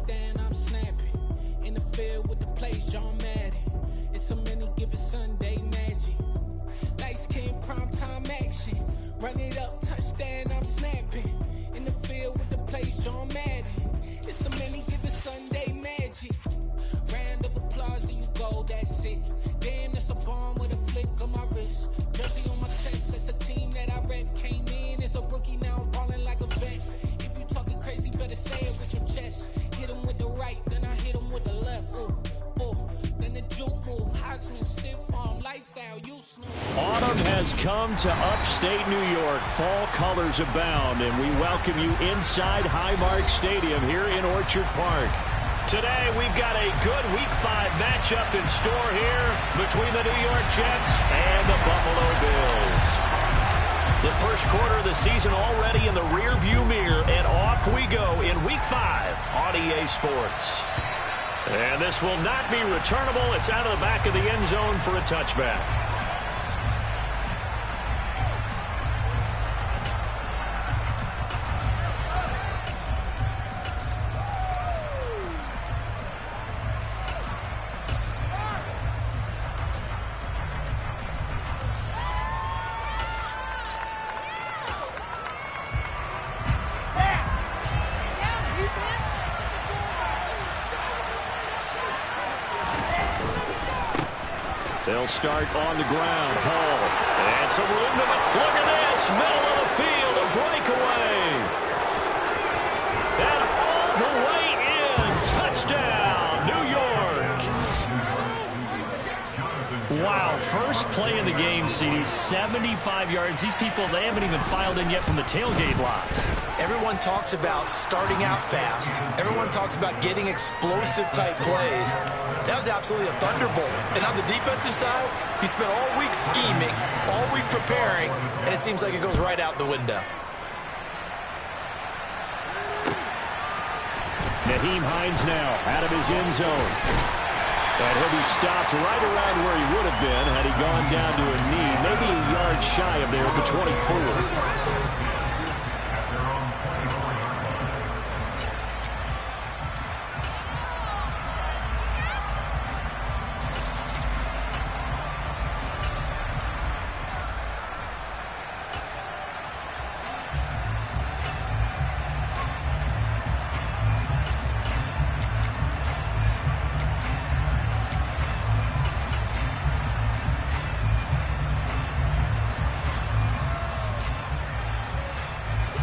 touchdown, I'm snapping. In the field with the plays, John Madden. It's so many given Sunday magic. Light skin, primetime action. Run it up, touchdown, I'm snapping. In the field with the plays, John Madden. It's so many given Sunday magic. Round of applause and you go, that's it. Damn, that's a bomb with a flick on my wrist. Jersey on my chest, that's a team that I rep. Came in as a rookie, now I'm balling like a vet. If you talking crazy, better say it with your chest. Hit him with the right, then I hit him with the left. Then the juke move, Heisman, stiff arm, lights out, you snooze. Autumn has come to upstate New York. Fall colors abound, and we welcome you inside Highmark Stadium here in Orchard Park. Today, we've got a good Week 5 matchup in store here between the New York Jets and the Buffalo Bills. The first quarter of the season already in the rearview mirror, and off we go in Week 5 on EA Sports. And this will not be returnable. It's out of the back of the end zone for a touchback. They'll start on the ground. Hall. And some room to look at this. Middle of the field. A breakaway. And all the way in. Touchdown, New York. Wow. First play in the game, CD. 75 yards. These people, they haven't even filed in yet from the tailgate lots. Everyone talks about starting out fast. Everyone talks about getting explosive-type plays. That was absolutely a thunderbolt. And on the defensive side, he spent all week scheming, all week preparing, and it seems like it goes right out the window. Nyheim Hines now out of his end zone. And he'll be stopped right around where he would have been had he gone down to a knee, maybe a yard shy of there at the 24.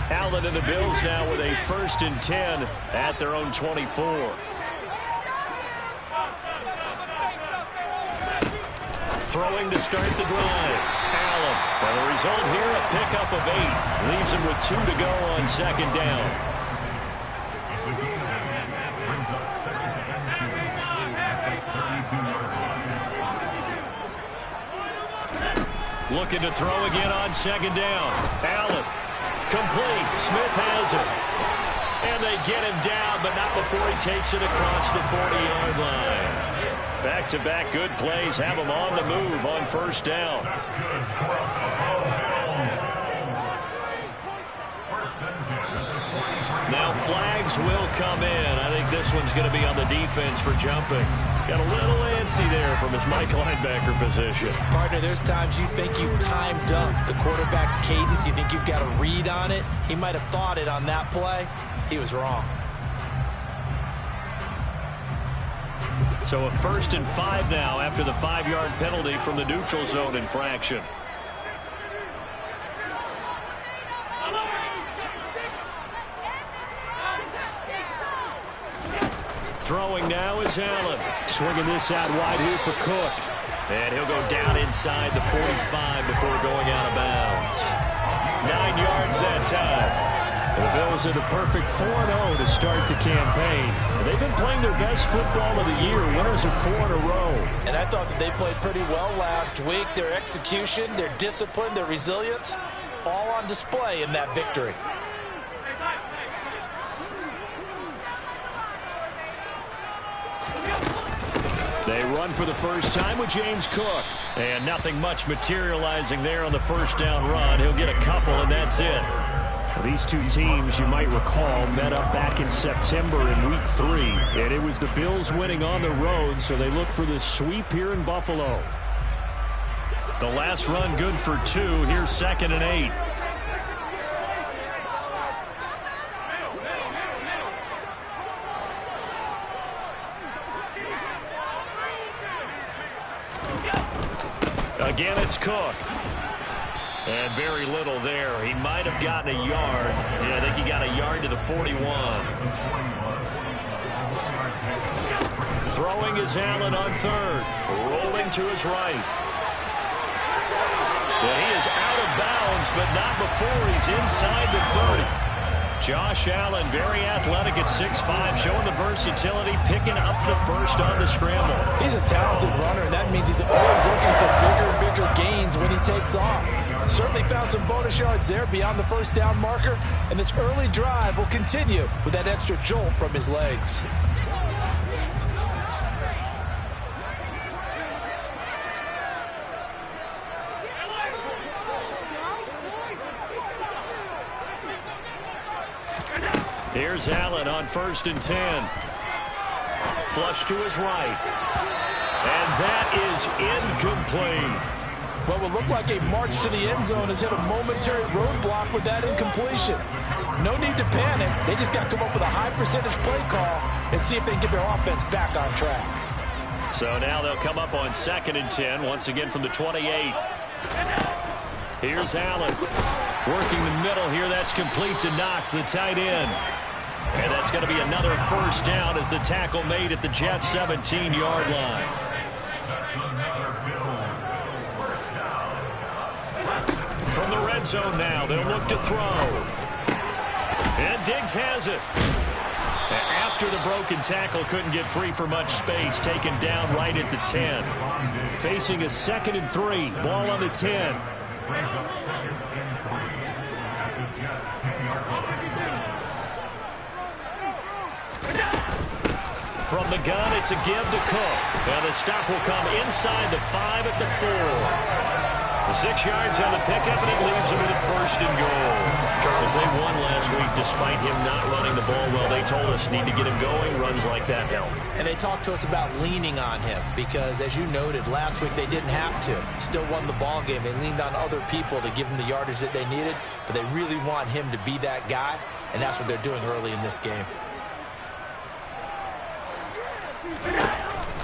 Allen and the Bills now with a 1st and 10 at their own 24. Throwing to start the drive. Allen. And the result here, a pickup of 8. Leaves him with 2 to go on 2nd down. Looking to throw again on 2nd down. Allen. Complete. Smith has it. And they get him down, but not before he takes it across the 40-yard line. Back-to-back good plays have him on the move on 1st down. Now flags will come in. I think this one's going to be on the defense for jumping. Got a little antsy there from his Mike linebacker position. Partner, there's times you think you've timed up the quarterback's cadence. You think you've got a read on it. He might have thought it on that play. He was wrong. So a 1st and 5 now after the 5-yard penalty from the neutral zone infraction. Throwing now is Allen. Swinging this out wide here for Cook. And he'll go down inside the 45 before going out of bounds. 9 yards that time. The Bills are the perfect 4-0 to start the campaign. They've been playing their best football of the year. Winners of 4 in a row. And I thought that they played pretty well last week. Their execution, their discipline, their resilience, all on display in that victory. They run for the first time with James Cook. And nothing much materializing there on the 1st down run. He'll get a couple, and that's it. These two teams, you might recall, met up back in September in Week 3. And it was the Bills winning on the road, so they look for the sweep here in Buffalo. The last run good for 2. Here's 2nd and 8. Again, it's Cook. And very little there. He might have gotten a yard. Yeah, I think he got a yard to the 41. Throwing is Allen on 3rd. Rolling to his right. Yeah, he is out of bounds, but not before he's inside the 30. Josh Allen, very athletic at 6'5", showing the versatility, picking up the first on the scramble. He's a talented runner, and that means he's always looking for bigger and bigger gains when he takes off. Certainly found some bonus yards there beyond the first down marker, and this early drive will continue with that extra jolt from his legs. Here's Allen on 1st and 10. Flush to his right. And that is incomplete. What will look like a march to the end zone has hit a momentary roadblock with that incompletion. No need to panic. They just got to come up with a high percentage play call and see if they can get their offense back on track. So now they'll come up on 2nd and 10, once again from the 28. Here's Allen. Working the middle here. That's complete to Knox, the tight end. And that's going to be another first down as the tackle made at the Jets' 17-yard line. From the red zone now, they'll look to throw. And Diggs has it. After the broken tackle, couldn't get free for much space, taken down right at the 10. Facing a 2nd and 3, ball on the 10. From the gun, it's a give to Cook. And the stop will come inside the 5 at the 4. The 6 yards on the pickup, and it leaves them with 1st and goal. Charles, they won last week despite him not running the ball well. They told us need to get him going. Runs like that help. And they talked to us about leaning on him because, as you noted, last week they didn't have to. Still won the ball game. They leaned on other people to give them the yardage that they needed, but they really want him to be that guy, and that's what they're doing early in this game.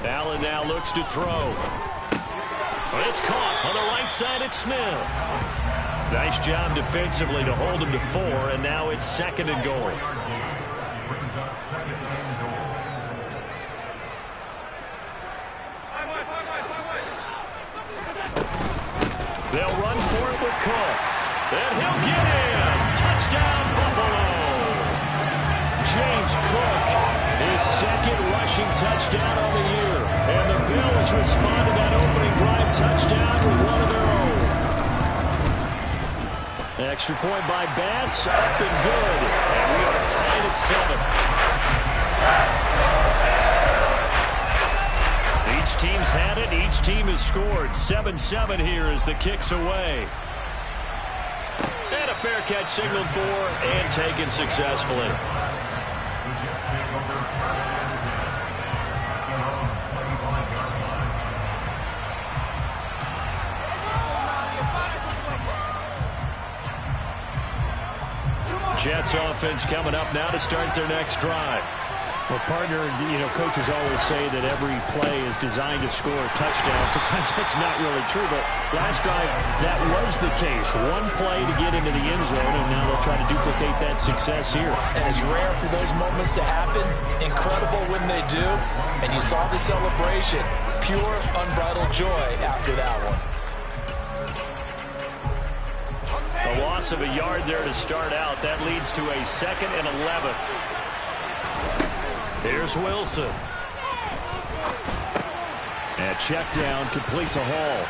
Allen now looks to throw. But it's caught on the right side at Smith. Nice job defensively to hold him to 4, and now it's 2nd and goal. They'll run for it with Cook. And he'll get in. Touchdown, Buffalo. James Cook, his 2nd rushing touchdown on the year. And the Bills respond to that opening drive touchdown with one of their own. Extra point by Bass, up and good. And we are tied at 7. Each team's had it. Each team has scored. 7-7 here as the kick's away. And a fair catch signaled for and taken successfully. Jets offense coming up now to start their next drive. Well, partner, coaches always say that every play is designed to score a touchdown. Sometimes that's not really true, but last drive, that was the case. One play to get into the end zone, and now they'll try to duplicate that success here. And it's rare for those moments to happen. Incredible when they do. And you saw the celebration. Pure, unbridled joy after that one. A loss of a yard there to start out. That leads to a 2nd and 11. Here's Wilson. And check down, complete to Hall.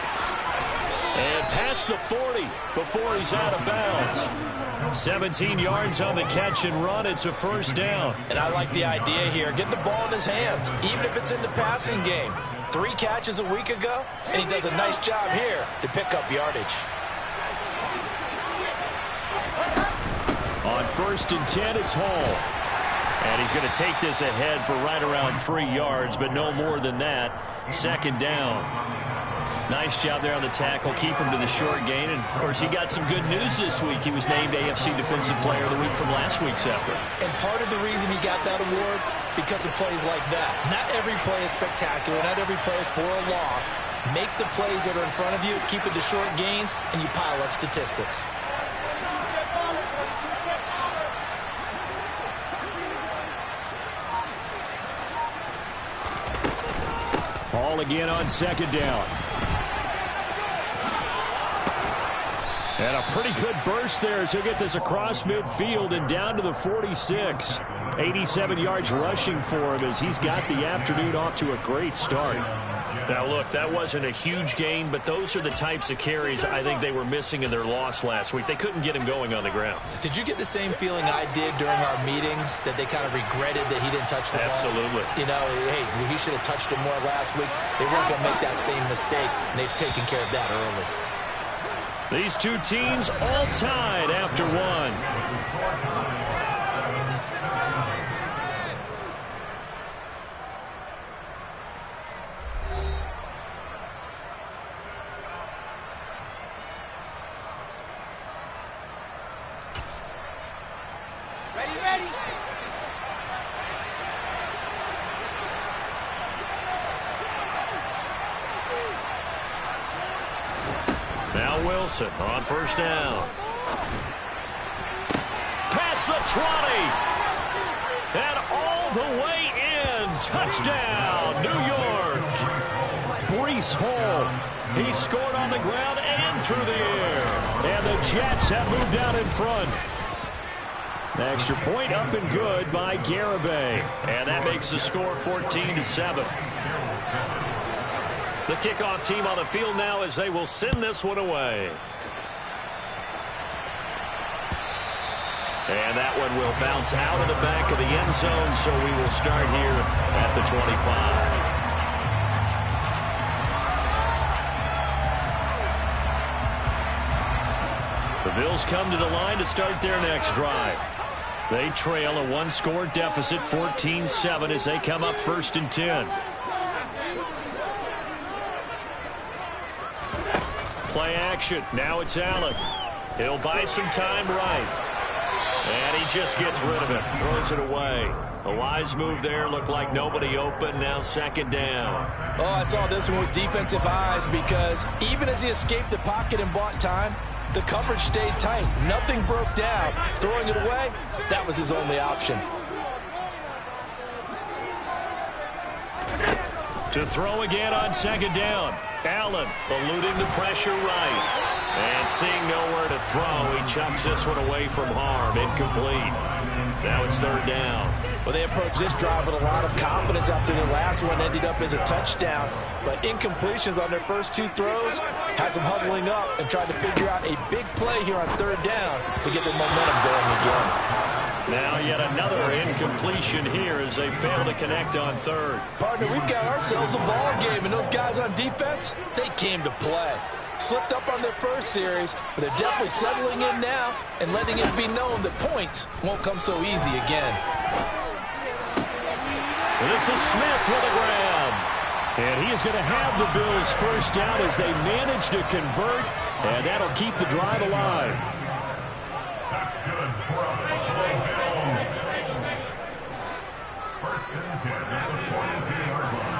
And past the 40 before he's out of bounds. 17 yards on the catch and run. It's a first down. And I like the idea here. Get the ball in his hands, even if it's in the passing game. 3 catches a week ago, and he does a nice job here to pick up yardage. On 1st and 10, it's Hall. And he's going to take this ahead for right around 3 yards, but no more than that. 2nd down. Nice job there on the tackle. Keep him to the short gain. And, of course, he got some good news this week. He was named AFC Defensive Player of the Week from last week's effort. And part of the reason he got that award, because of plays like that. Not every play is spectacular. Not every play is for a loss. Make the plays that are in front of you, keep it to short gains, and you pile up statistics. Hall again on 2nd down. And a pretty good burst there as he'll get this across midfield and down to the 46. 87 yards rushing for him as he's got the afternoon off to a great start. Now, look, that wasn't a huge gain, but those are the types of carries I think they were missing in their loss last week. They couldn't get him going on the ground. Did you get the same feeling I did during our meetings, that they kind of regretted that he didn't touch the ball? Absolutely. You know, hey, he should have touched it more last week. They weren't going to make that same mistake, and they've taken care of that early. These two teams all tied after one. Ready. Now Wilson on 1st down. Past the 20. And all the way in. Touchdown, New York. Breece Hall. He scored on the ground and through the air. And the Jets have moved out in front. The extra point up and good by Garibay. And that makes the score 14-7. The kickoff team on the field now as they will send this one away. And that one will bounce out of the back of the end zone, so we will start here at the 25. The Bills come to the line to start their next drive. They trail a one-score deficit, 14-7, as they come up 1st and 10. Play action. Now it's Allen. He'll buy some time right. And he just gets rid of it. Throws it away. A wise move there. Looked like nobody open. Now 2nd down. Oh, I saw this one with defensive eyes, because even as he escaped the pocket and bought time, the coverage stayed tight. Nothing broke down. Throwing it away, that was his only option. To throw again on 2nd down. Allen eluding the pressure right. And seeing nowhere to throw, he chucks this one away from harm. Incomplete. Now it's 3rd down. Well, they approached this drive with a lot of confidence after the last one ended up as a touchdown. But incompletions on their first 2 throws has them huddling up and trying to figure out a big play here on 3rd down to get their momentum going again. Now yet another incompletion here as they fail to connect on 3rd. Partner, we've got ourselves a ball game, and those guys on defense, they came to play. Slipped up on their first series, but they're definitely settling in now and letting it be known that points won't come so easy again. This is Smith with a grab. And he is going to have the Bills first down as they manage to convert, and that'll keep the drive alive. That's good for a first and 10 at the 22-yard line.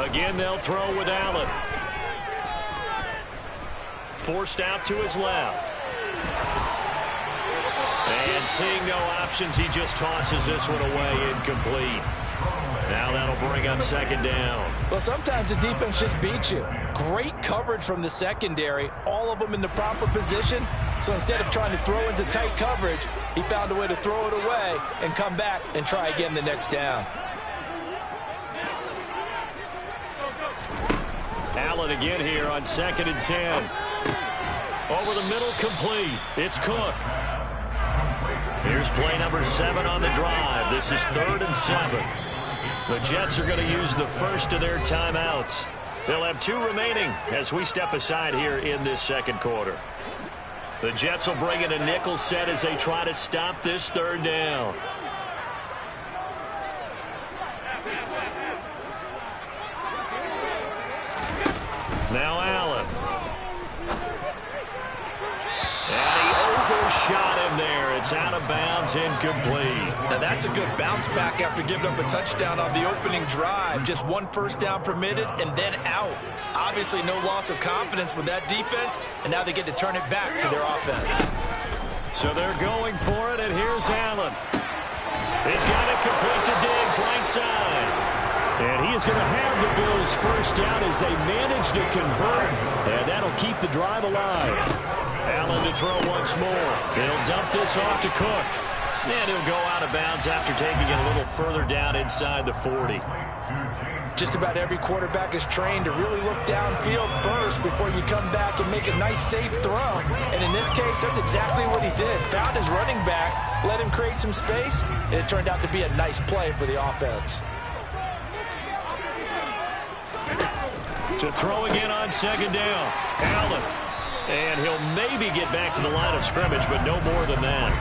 Again, they'll throw with Allen. Forced out to his left. And seeing no options, he just tosses this one away, incomplete. Now that'll bring up 2nd down. Well, sometimes the defense just beats you. Great coverage from the secondary, all of them in the proper position. So instead of trying to throw into tight coverage, he found a way to throw it away and come back and try again the next down. Allen again here on 2nd and 10. Over the middle, complete. It's Cook. Here's play number 7 on the drive. This is 3rd and 7. The Jets are going to use the first of their timeouts. They'll have 2 remaining as we step aside here in this second quarter. The Jets will bring in a nickel set as they try to stop this third down. Now Allen. And he overshot him there. It's out of bounds, incomplete. Now that's a good bounce back after giving up a touchdown on the opening drive. Just 1 first down permitted and then out. Obviously no loss of confidence with that defense, and now they get to turn it back to their offense. So they're going for it, and here's Allen. He's got it complete to Diggs, right side. And he is going to have the Bills first down as they manage to convert, and that'll keep the drive alive. Allen to throw once more. He'll dump this off to Cook. And he'll go out of bounds after taking it a little further down inside the 40. Just about every quarterback is trained to really look downfield first before you come back and make a nice, safe throw. And in this case, that's exactly what he did. Found his running back, let him create some space, and it turned out to be a nice play for the offense. To throw again on second down. Allen. And he'll maybe get back to the line of scrimmage, but no more than that.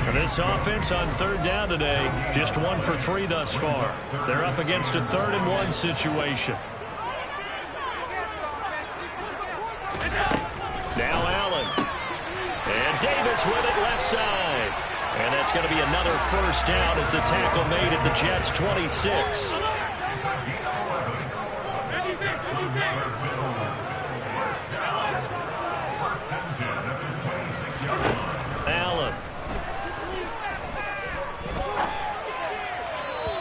And this offense on third down today, just 1 for 3 thus far. They're up against a 3rd and 1 situation. Now Allen. And Davis with it left side. And that's going to be another first down as the tackle made at the Jets' 26. Allen.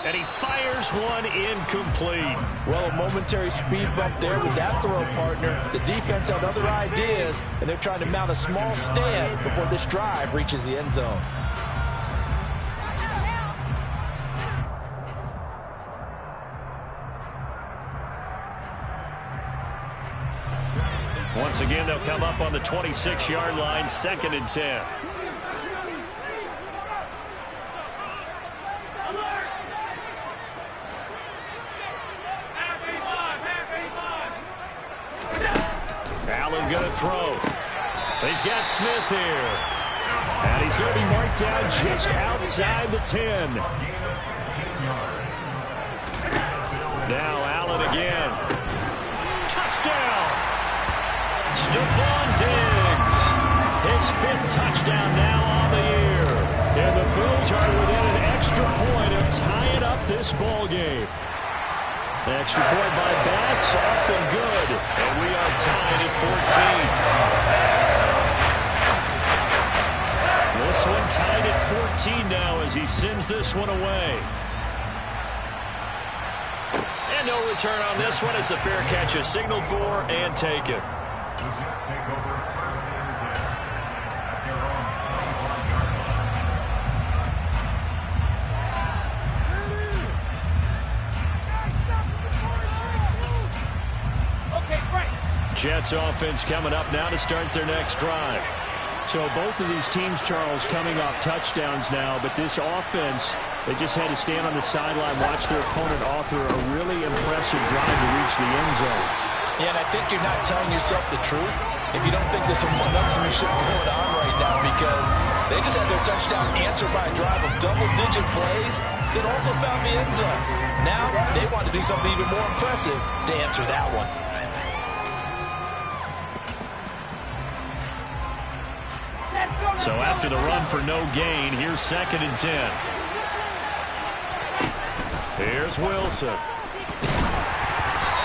And he fires one incomplete. Well, a momentary speed bump there with that throw partner. The defense had other ideas, and they're trying to mount a small stand before this drive reaches the end zone. Once again, they'll come up on the 26-yard line, 2nd and 10. Allen going to throw. He's got Smith here. And he's going to be marked down just outside the 10. Now Allen again. Touchdown! Stephon Diggs, his 5th touchdown now on the year. And the Bills are within an extra point of tying up this ball game. The extra point by Bass, up and good. And we are tied at 14. This one tied at 14 now as he sends this one away. And no return on this one as the fair catch is signaled for and taken. Jets offense coming up now to start their next drive. So both of these teams, Charles, coming off touchdowns now, but this offense, they just had to stand on the sideline, watch their opponent author a really impressive drive to reach the end zone. Yeah, and I think you're not telling yourself the truth if you don't think there's some one-upsmanship going on right now, because they just had their touchdown answered by a drive of double-digit plays that also found the end zone. Now they want to do something even more impressive to answer that one. So after the run for no gain, here's 2nd and 10. Here's Wilson.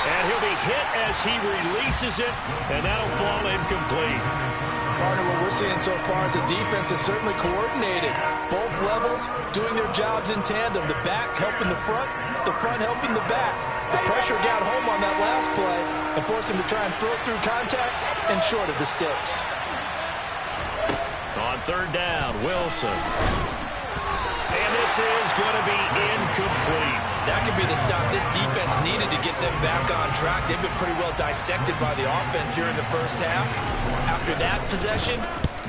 And he'll be hit as he releases it, and that'll fall incomplete. Partner, what we're seeing so far is the defense is certainly coordinated. Both levels doing their jobs in tandem. The back helping the front helping the back. The pressure got home on that last play and forced him to try and throw through contact and short of the sticks. On 3rd down, Wilson. And this is going to be incomplete. That could be the stop this defense needed to get them back on track. They've been pretty well dissected by the offense here in the first half. After that possession,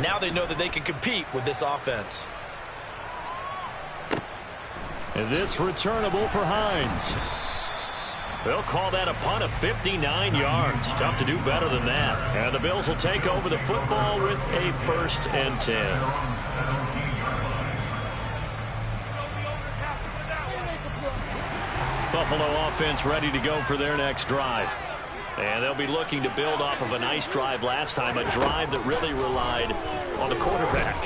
now they know that they can compete with this offense. And this returnable for Hines. They'll call that a punt of 59 yards. Tough to do better than that. And the Bills will take over the football with a 1st and 10. Buffalo offense ready to go for their next drive. And they'll be looking to build off of a nice drive last time, a drive that really relied on the quarterback.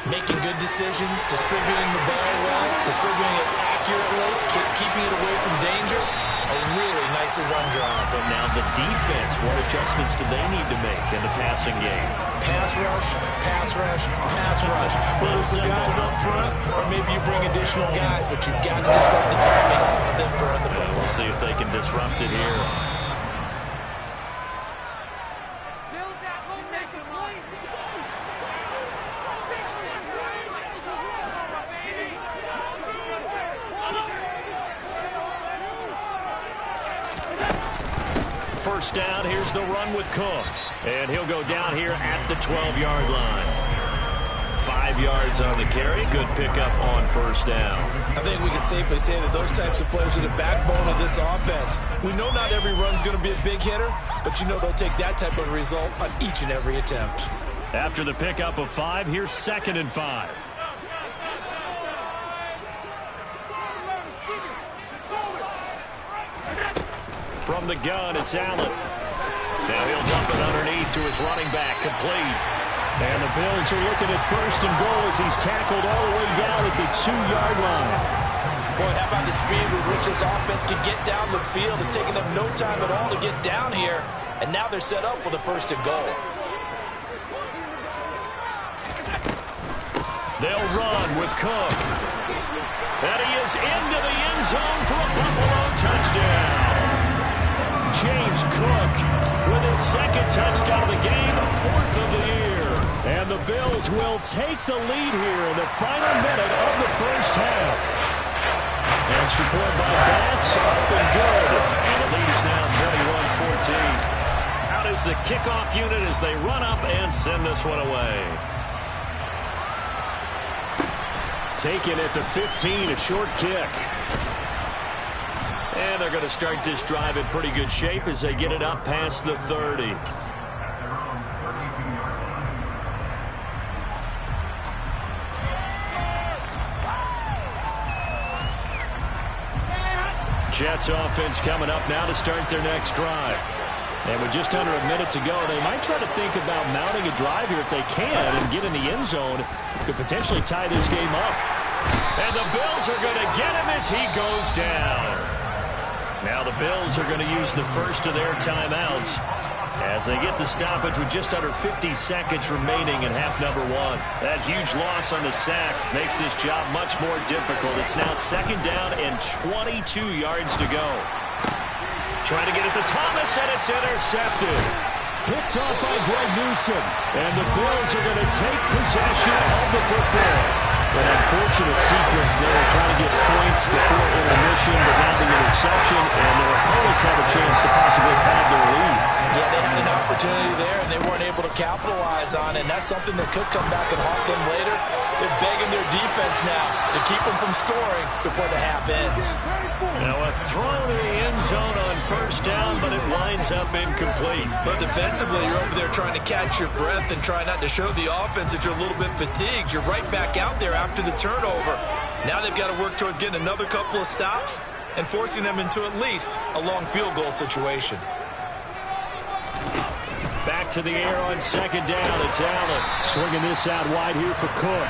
Making good decisions, distributing the ball well, distributing it accurately, keeping it away from danger. A really nicely run drive. And now the defense, what adjustments do they need to make in the passing game? Pass rush, pass rush, pass rush. Whether it's the guys up front or maybe you bring additional guys, but you've got to disrupt the timing of them throwing the football. We'll see if they can disrupt it here. First down, here's the run with Cook. And he'll go down here at the 12-yard line. 5 yards on the carry. Good pickup on first down. I think we can safely say that those types of players are the backbone of this offense. We know not every run's going to be a big hitter, but you know they'll take that type of result on each and every attempt. After the pickup of 5, here's 2nd and 5. From the gun, it's Allen. Now he'll dump it underneath to his running back, complete. And the Bills are looking at 1st and goal as he's tackled all the way down at the 2-yard line. Boy, how about the speed with which this offense can get down the field? It's taken them no time at all to get down here. And now they're set up with a 1st and goal. They'll run with Cook. And he is into the end zone for a Buffalo touchdown. James Cook with his 2nd touchdown of the game, 4th of the year. And the Bills will take the lead here in the final minute of the first half. Extra point by Bass, up and good. And the lead is now 21-14. Out is the kickoff unit as they run up and send this one away. Taken at the 15, a short kick. And they're going to start this drive in pretty good shape as they get it up past the 30. Jets offense coming up now to start their next drive. And with just under a minute to go, they might try to think about mounting a drive here if they can and get in the end zone. Could potentially tie this game up. And the Bills are going to get him as he goes down. Now the Bills are going to use the first of their timeouts as they get the stoppage with just under 50 seconds remaining in half number 1. That huge loss on the sack makes this job much more difficult. It's now 2nd down and 22 yards to go. Trying to get it to Thomas, and it's intercepted. Picked off by Greg Newsome. And the Bills are going to take possession of the football. An unfortunate sequence there, trying to get points before intermission, but now the interception, and their opponents have a chance to possibly pad their lead. Yeah, they had an opportunity there, and they weren't able to capitalize on it, and that's something that could come back and haunt them later. They're begging their defense now to keep them from scoring before the half ends. Now a throw to the end zone on first down, but it winds up incomplete. But defensively, you're over there trying to catch your breath and try not to show the offense that you're a little bit fatigued. You're right back out there after the turnover. Now they've got to work towards getting another couple of stops and forcing them into at least a long field goal situation. Back to the air on 2nd down. It's Allen swinging this out wide here for Cook.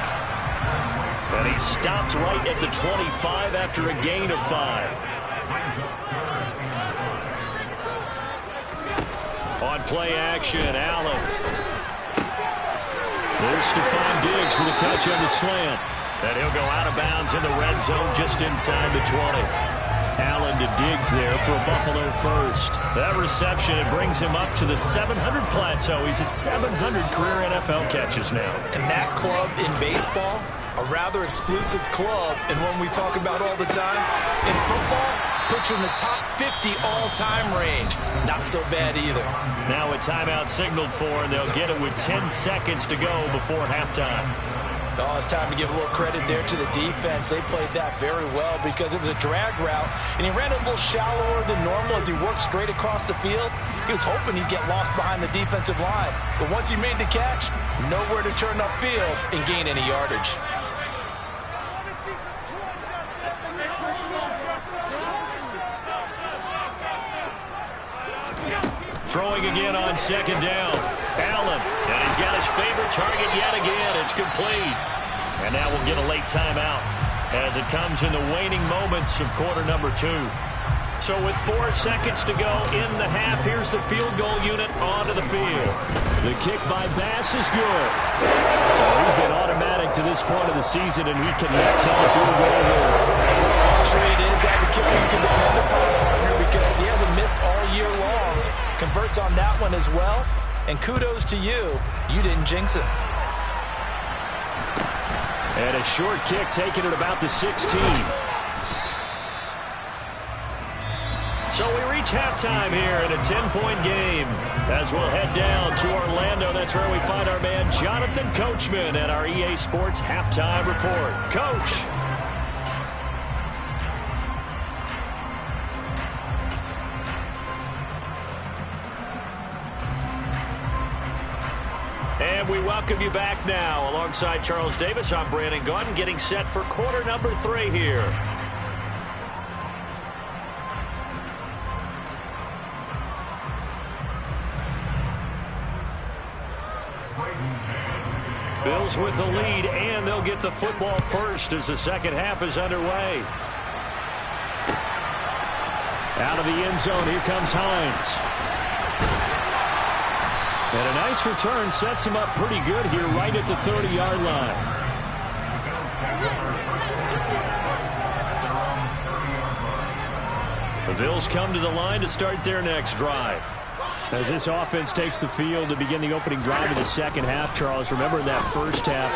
And he stopped right at the 25 after a gain of 5. On play action, Allen. There's Stephon Diggs for the catch on the slant. And he'll go out of bounds in the red zone just inside the 20. Allen to Diggs there for a Buffalo first. That reception, it brings him up to the 700 plateau. He's at 700 career NFL catches now. And that club in baseball, a rather exclusive club, and one we talk about all the time. In football, puts you in the top 50 all-time range. Not so bad either. Now a timeout signaled for, and they'll get it with 10 seconds to go before halftime. Oh, it's time to give a little credit there to the defense. They played that very well because it was a drag route, and he ran a little shallower than normal as he worked straight across the field. He was hoping he'd get lost behind the defensive line, but once he made the catch, nowhere to turn upfield and gain any yardage. Throwing again on second down. Allen, and he's got his favorite target yet again. It's complete. And now we'll get a late timeout as it comes in the waning moments of quarter number 2. So with 4 seconds to go in the half, here's the field goal unit onto the field. The kick by Bass is good. So he's been automatic to this point of the season, and he connects on the field goal here. Sure it is that the kicker you can depend upon, partner, because he hasn't missed all year long. Converts on that one as well. And kudos to you. You didn't jinx it. And a short kick taken at about the 16. So we reach halftime here in a 10-point game. As we'll head down to Orlando, that's where we find our man Jonathan Coachman at our EA Sports Halftime Report. Coach. And we welcome you back now. Alongside Charles Davis, I'm Brandon Gaudin, getting set for quarter number 3 here. Bills with the lead, and they'll get the football first as the second half is underway. Out of the end zone, here comes Hines. And a nice return sets him up pretty good here right at the 30-yard line. The Bills come to the line to start their next drive. As this offense takes the field to begin the opening drive of the second half, Charles, remember that first half,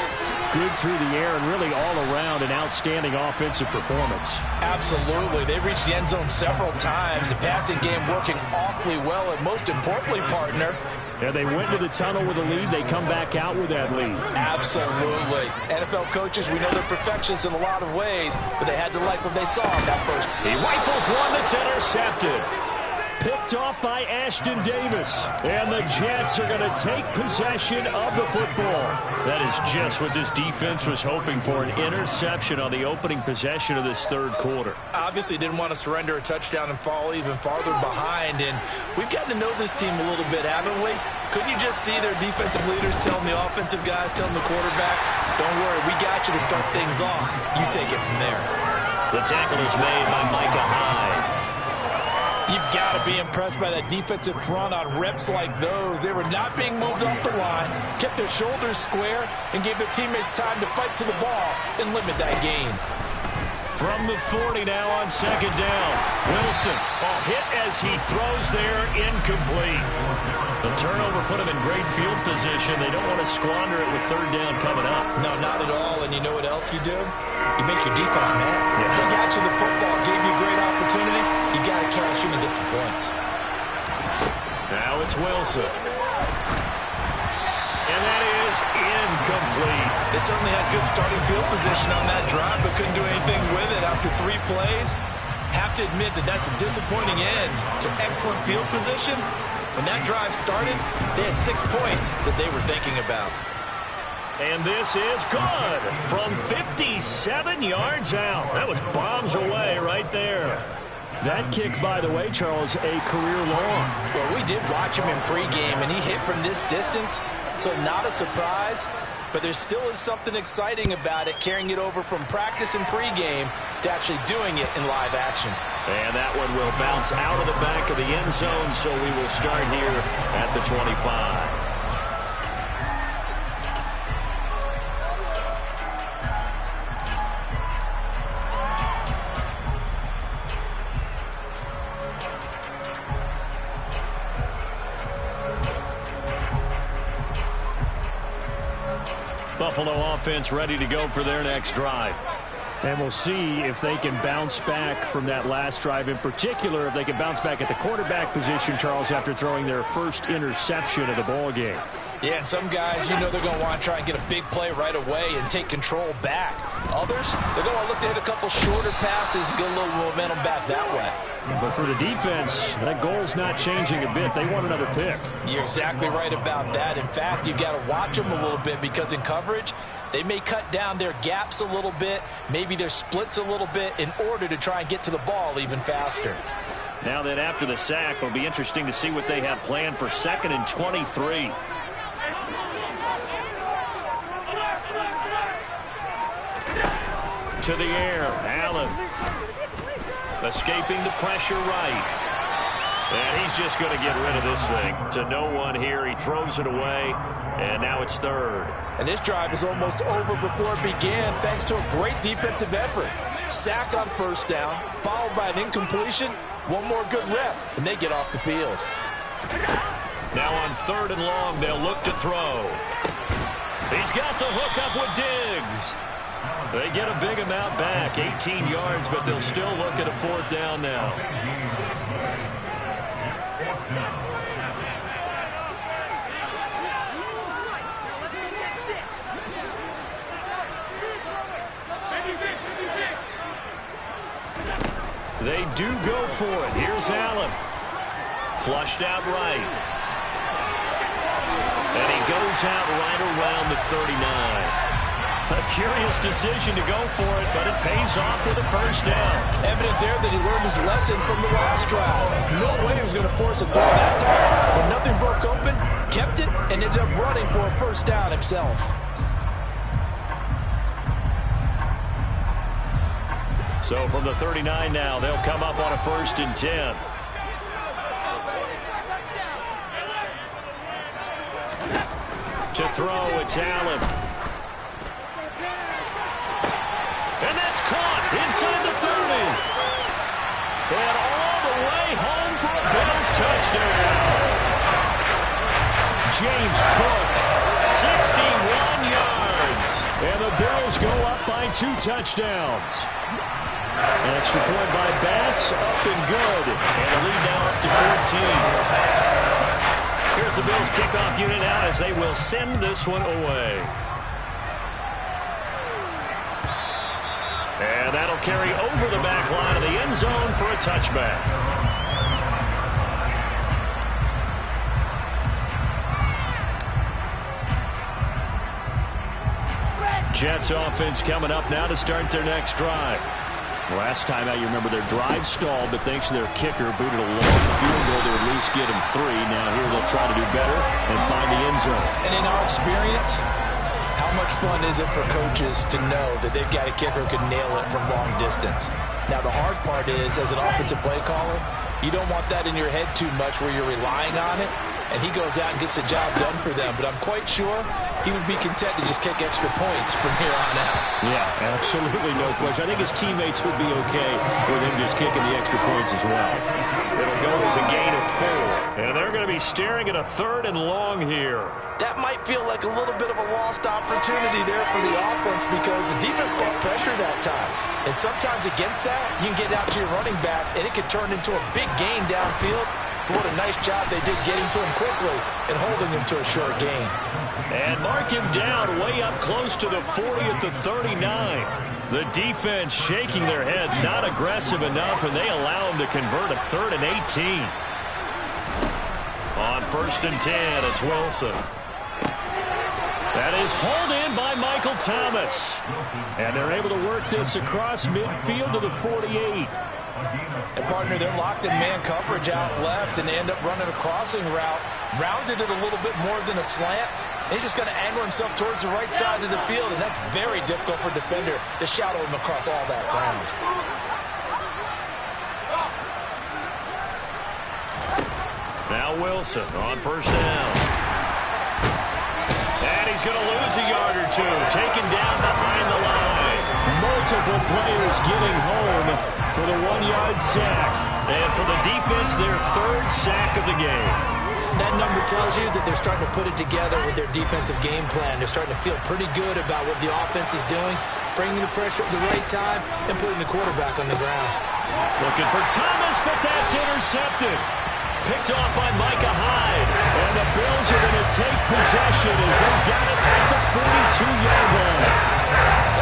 good through the air and really all around an outstanding offensive performance. Absolutely. They reached the end zone several times. The passing game working awfully well, and most importantly, partner, yeah, they went to the tunnel with a lead. They come back out with that lead. Absolutely. NFL coaches, we know they're perfectionists in a lot of ways, but they had to like what they saw in that first. He rifles one that's intercepted. Picked off by Ashton Davis. And the Jets are going to take possession of the football. That is just what this defense was hoping for, an interception on the opening possession of this third quarter. Obviously didn't want to surrender a touchdown and fall even farther behind. And we've got to know this team a little bit, haven't we? Couldn't you just see their defensive leaders telling the offensive guys, telling the quarterback, don't worry, we got you to start things off. You take it from there. The tackle is made by Micah Hyde. You've got to be impressed by that defensive front on reps like those. They were not being moved off the line, kept their shoulders square, and gave their teammates time to fight to the ball and limit that gain. From the 40 now on second down. Wilson, a hit as he throws there, incomplete. The turnover put him in great field position. They don't want to squander it with third down coming up. No, not at all. And you know what else you do? You make your defense mad. Yeah. They got you the football, gave you a great opportunity. You got to cash in and get some points. Now it's Wilson. And that is incomplete. They certainly had good starting field position on that drive, but couldn't do anything with it after 3 plays. Have to admit that that's a disappointing end to excellent field position. When that drive started, they had 6 points that they were thinking about. And this is good from 57 yards out. That was bombs away right there. That kick, by the way, Charles, a career long. Well, we did watch him in pregame, and he hit from this distance, so not a surprise. But there still is something exciting about it, carrying it over from practice and pregame to actually doing it in live action. And that one will bounce out of the back of the end zone, so we will start here at the 25. Buffalo offense ready to go for their next drive. And we'll see if they can bounce back from that last drive, in particular, if they can bounce back at the quarterback position, Charles, after throwing their first interception of the ball game. Yeah, and some guys, you know they're going to want to try and get a big play right away and take control back. Others, they're going to look to hit a couple shorter passes and get a little momentum back that way. But for the defense, that goal's not changing a bit. They want another pick. You're exactly right about that. In fact, you've got to watch them a little bit because in coverage, they may cut down their gaps a little bit, maybe their splits a little bit in order to try and get to the ball even faster. Now that after the sack, it'll be interesting to see what they have planned for 2nd and 23. To the air, Allen. Escaping the pressure right. And he's just going to get rid of this thing. To no one here. He throws it away. And now it's 3rd. And this drive is almost over before it began thanks to a great defensive effort. Sack on 1st down, followed by an incompletion. One more good rep, and they get off the field. Now on 3rd and long, they'll look to throw. He's got the hook up with Diggs. They get a big amount back, 18 yards, but they'll still look at a 4th down now. They do go for it. Here's Allen. Flushed out right. And he goes out right around the 39. A curious decision to go for it, but it pays off with a 1st down. Evident there that he learned his lesson from the last drive. No way he was going to force a throw that time. When nothing broke open, kept it, and ended up running for a 1st down himself. So from the 39 now, they'll come up on a 1st and 10. To throw, it's Allen. And that's caught inside the 30. And all the way home for a Bills touchdown. James Cook, 61 yards. And the Bills go up by 2 touchdowns. An extra point by Bass, up and good. And the lead now up to 14. Here's the Bills kickoff unit out as they will send this one away. And that'll carry over the back line of the end zone for a touchback. Jets offense coming up now to start their next drive. Last time out, you remember their drive stalled, but thanks to their kicker, booted a long field goal to at least get them 3. Now here they'll try to do better and find the end zone. And in our experience, how much fun is it for coaches to know that they've got a kicker who can nail it from long distance? Now, the hard part is, as an offensive play caller, you don't want that in your head too much where you're relying on it, and he goes out and gets the job done for them. But I'm quite sure he would be content to just kick extra points from here on out. Yeah, absolutely no question. I think his teammates would be okay with him just kicking the extra points as well. It'll go as a gain of 4. And they're going to be staring at a 3rd and long here. That might feel like a little bit of a lost opportunity there for the offense because the defense brought pressure that time. And sometimes against that, you can get out to your running back, and it can turn into a big gain downfield. But what a nice job they did getting to him quickly and holding him to a short gain. And mark him down way up close to the 40 at the 39. The defense shaking their heads, not aggressive enough, and they allow him to convert a 3rd and 18. On 1st and 10, it's Wilson. That is hauled in by Michael Thomas. And they're able to work this across midfield to the 48. And, partner, they're locked in man coverage out left, and they end up running a crossing route. Rounded it a little bit more than a slant. He's just going to angle himself towards the right side of the field, and that's very difficult for a defender to shadow him across all that ground. Now Wilson on 1st down. And he's going to lose a yard or 2. Taken down behind the line. Multiple players getting home for the 1-yard sack. And for the defense, their 3rd sack of the game. That number tells you that they're starting to put it together with their defensive game plan. They're starting to feel pretty good about what the offense is doing, bringing the pressure at the right time, and putting the quarterback on the ground. Looking for Thomas, but that's intercepted. picked off by Micah Hyde. And the Bills are going to take possession as they got it at the 42-yard line.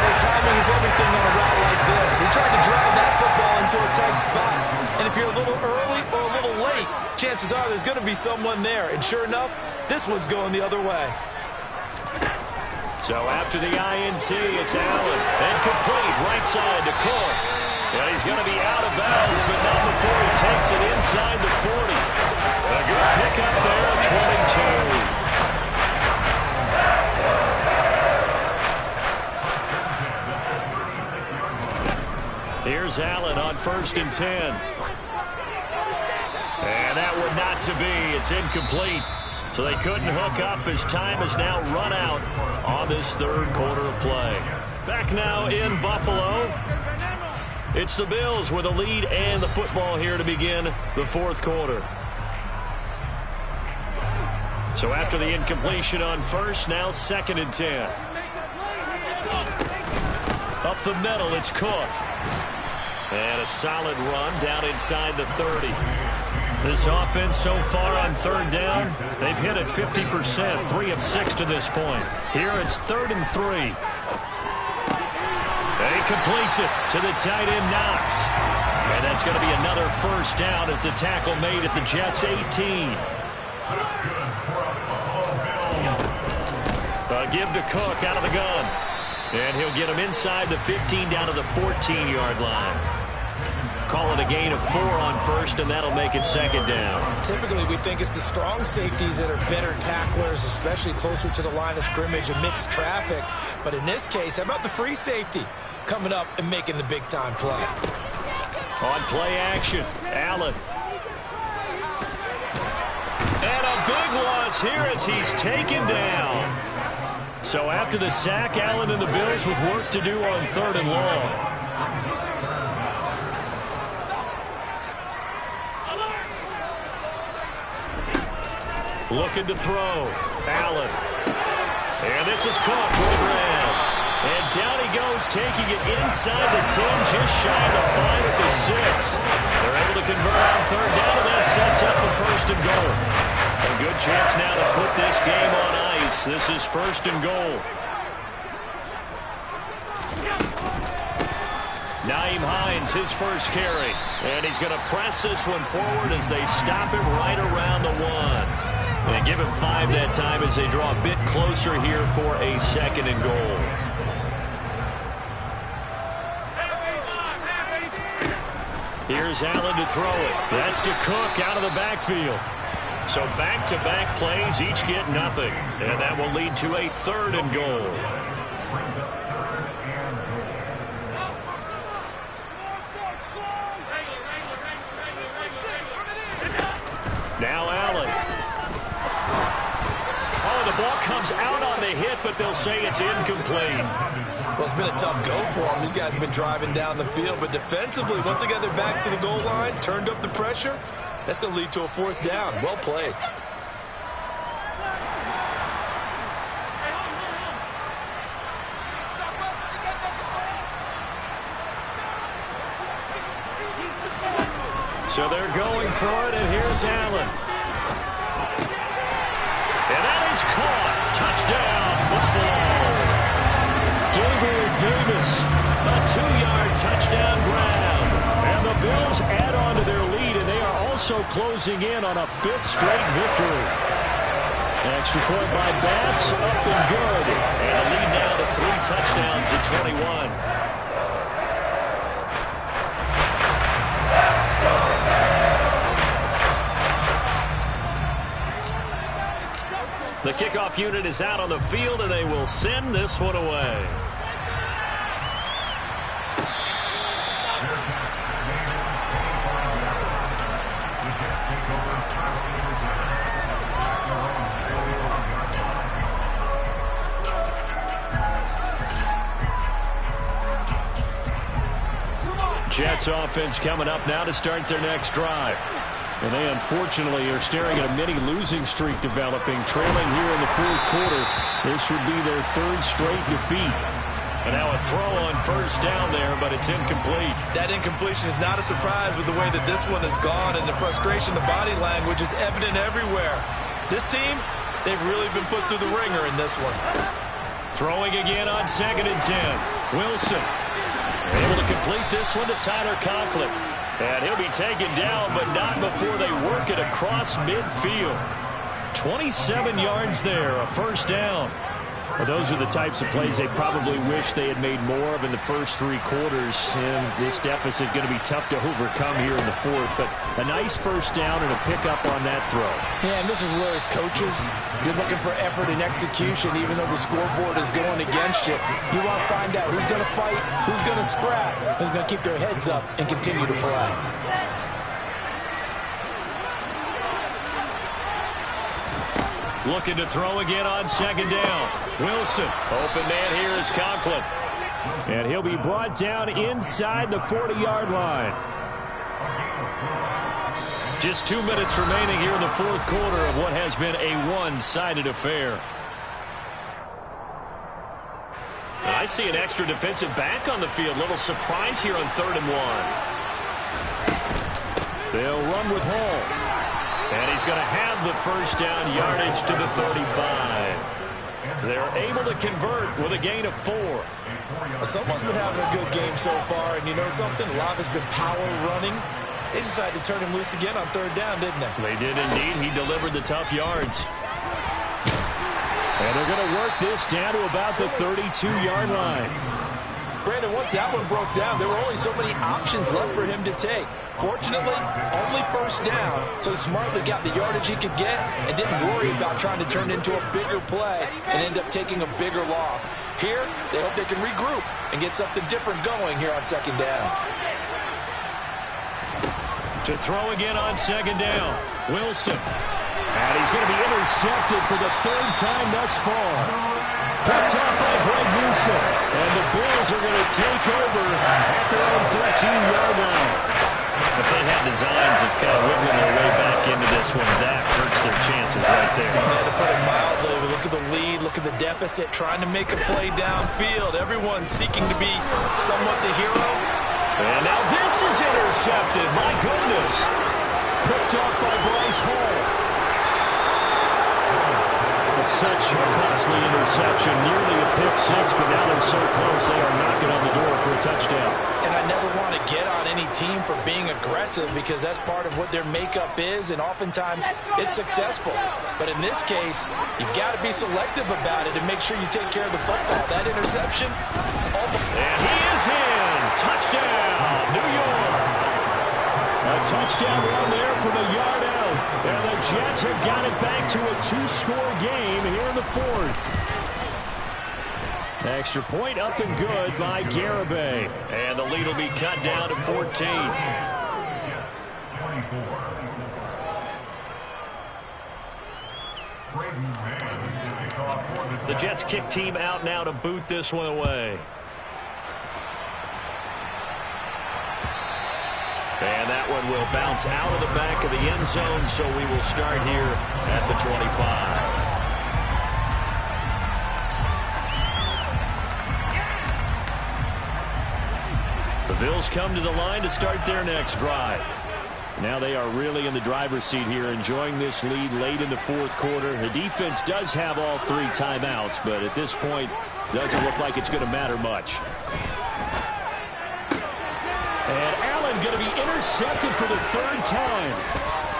The timing is everything on a route like this. He tried to drive that football into a tight spot. And if you're a little early or a little late, chances are there's going to be someone there. And sure enough, this one's going the other way. So after the INT, it's Allen. Incomplete, right side to Cook. And he's going to be out of bounds, but not before he takes it inside the 40. A good pickup there at 22. Here's Allen on 1st and 10. And that one not to be. It's incomplete. So they couldn't hook up as time has now run out on this 3rd quarter of play. Back now in Buffalo. It's the Bills with a lead and the football here to begin the 4th quarter. So after the incompletion on 1st, now 2nd and 10. Up the middle, it's Cook. And a solid run down inside the 30. This offense so far on 3rd down, they've hit it 50%, 3 of 6 to this point. Here it's 3rd and 3. And he completes it to the tight end, Knox. And that's going to be another 1st down as the tackle made at the Jets' 18. Give to Cook out of the gun. And he'll get him inside the 15 down to the 14-yard line. Call it a gain of 4 on 1st, and that'll make it 2nd down. Typically, we think it's the strong safeties that are better tacklers, especially closer to the line of scrimmage amidst traffic. But in this case, how about the free safety coming up and making the big-time play? On play action, Allen. And a big loss here as he's taken down. So after the sack, Allen and the Bills with work to do on 3rd and long. Looking to throw. Allen. And this is Cook with the grab. And down he goes, taking it inside the 10, just shy of the 5 at the 6. They're able to convert on 3rd down, and that sets up a 1st and goal. A good chance now to put this game on ice. This is 1st and goal. Nyheim Hines, his first carry. And he's going to press this one forward as they stop him right around the 1. And give him 5 that time as they draw a bit closer here for a 2nd and goal. Here's Allen to throw it. That's to Cook out of the backfield. So back-to-back plays, each get nothing. And that will lead to a 3rd and goal. Now Allen. Oh, the ball comes out on the hit, but they'll say it's incomplete. Well, it's been a tough go for them. These guys have been driving down the field, but defensively, once they got their backs to the goal line, turned up the pressure, that's going to lead to a 4th down. Well played. So they're going for it, and here's Allen. And that is caught. Touchdown, Buffalo. Gabriel Davis, a 2-yard touchdown grab. And the Bills add on to their lead, and they are also closing in on a 5th straight victory. Extra point by Bass, up and good. And a lead now to 3 touchdowns at 21. The kickoff unit is out on the field, and they will send this one away. Jets offense coming up now to start their next drive. And they unfortunately are staring at a mini losing streak developing, trailing here in the 4th quarter. This would be their 3rd straight defeat. And now a throw on first down there, but it's incomplete. That incompletion is not a surprise with the way that this one has gone, and the frustration, the body language is evident everywhere. This team, they've really been put through the ringer in this one. Throwing again on 2nd and 10. Wilson able to complete this one to Tyler Conklin. And he'll be taken down, but not before they work it across midfield. 27 yards there, a first down. Well, those are the types of plays they probably wish they had made more of in the first 3 quarters. And this deficit going to be tough to overcome here in the 4th. But a nice first down and a pickup on that throw. Yeah, and this is where as coaches, you're looking for effort and execution, even though the scoreboard is going against you. You want to find out who's going to fight, who's going to scrap, who's going to keep their heads up and continue to play. Looking to throw again on 2nd down. Wilson, open man here is Conklin. And he'll be brought down inside the 40-yard line. Just 2 minutes remaining here in the 4th quarter of what has been a one-sided affair. And I see an extra defensive back on the field. Little surprise here on 3rd and 1. They'll run with Hall. And he's going to have the first down, yardage to the 35. They're able to convert with a gain of 4. Someone's been having a good game so far, and you know something? A lot has been power running. They decided to turn him loose again on 3rd down, didn't they? They did indeed. He delivered the tough yards. And they're going to work this down to about the 32-yard line. Brandon, once that one broke down, there were only so many options left for him to take. Fortunately, only first down, so he smartly got the yardage he could get and didn't worry about trying to turn it into a bigger play and end up taking a bigger loss. Here, they hope they can regroup and get something different going here on 2nd down. To throw again on 2nd down, Wilson. And he's going to be intercepted for the 3rd time thus far. Picked off by Greg Newsome. And the Bills are going to take over at their own 13-yard line. If they had designs of kind of wiggling their way back into this one, that hurts their chances right there. Yeah, to put it mildly, look at the lead, look at the deficit, trying to make a play downfield. Everyone seeking to be somewhat the hero. And now this is intercepted. My goodness. Picked off by Bryce Hall. Such a costly interception, nearly a pick 6, but now they're so close they are knocking on the door for a touchdown. And I never want to get on any team for being aggressive because that's part of what their makeup is, and oftentimes it's successful. But in this case, you've got to be selective about it and make sure you take care of the football. That interception. And he is in. Touchdown, New York. A touchdown run there from a yard out. And the Jets have got it back to a 2-score game here in the 4th. Extra point up and good by Garibay. And the lead will be cut down to 14. The Jets kick team out now to boot this one away. And that one will bounce out of the back of the end zone, so we will start here at the 25. The Bills come to the line to start their next drive. Now they are really in the driver's seat here, enjoying this lead late in the 4th quarter. The defense does have all 3 timeouts, but at this point, doesn't look like it's going to matter much. And Allen going to be intercepted for the 3rd time.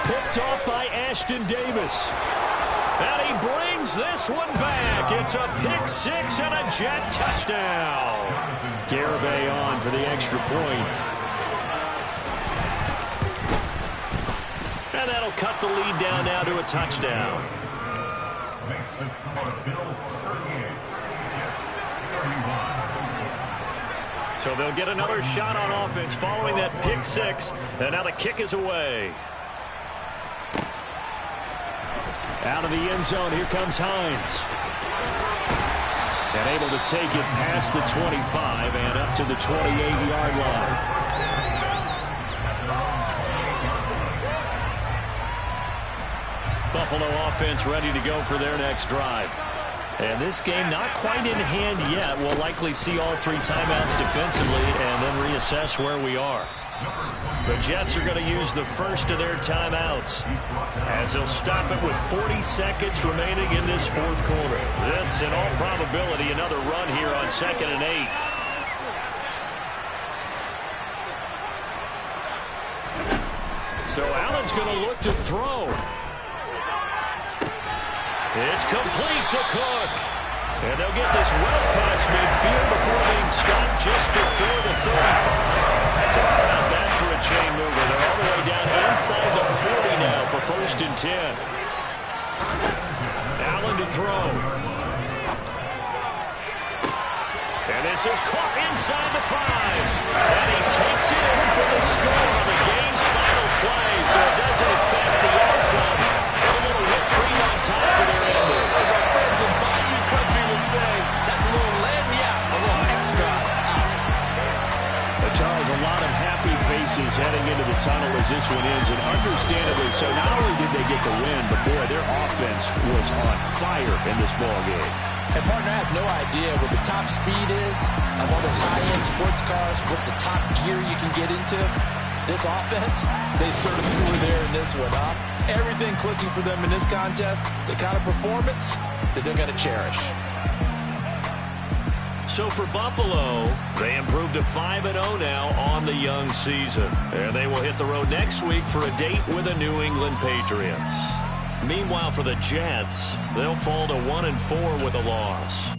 Picked off by Ashton Davis. And he brings this one back. It's a pick 6 and a Jet touchdown. Garibay on for the extra point. And that'll cut the lead down now to a touchdown. Makes the score Bills 38, Jets 31. So they'll get another shot on offense following that pick 6. And now the kick is away. Out of the end zone, here comes Hines. And able to take it past the 25 and up to the 28-yard line. Buffalo offense ready to go for their next drive. And this game not quite in hand yet. We'll likely see all 3 timeouts defensively and then reassess where we are. The Jets are going to use the first of their timeouts as they'll stop it with 40 seconds remaining in this 4th quarter. This, in all probability, another run here on 2nd and 8. So Allen's going to look to throw. It's complete to Cook. And they'll get this well past midfield before being stopped just before the 35. So how about that for a chain mover? They're all the way down inside the 40 now for 1st and 10. Allen to throw. And this is caught inside the 5. And he takes it in for the score on the game's final play. So it doesn't affect the outcome. A little whipped cream on top to their ending. As our friends in Bayou Country would say, that's a little lagniappe, a little extra on top. Charles, a lot of happy faces heading into the tunnel as this one ends, and understandably so. Not only did they get the win, but boy, their offense was on fire in this ball game. And partner, I have no idea what the top speed is of all those high-end sports cars. What's the top gear you can get into? This offense, they certainly were there in this one, huh? Everything clicking for them in this contest, the kind of performance that they're going to cherish. So for Buffalo, they improved to 5-0 now on the young season. And they will hit the road next week for a date with the New England Patriots. Meanwhile, for the Jets, they'll fall to 1-4 with a loss.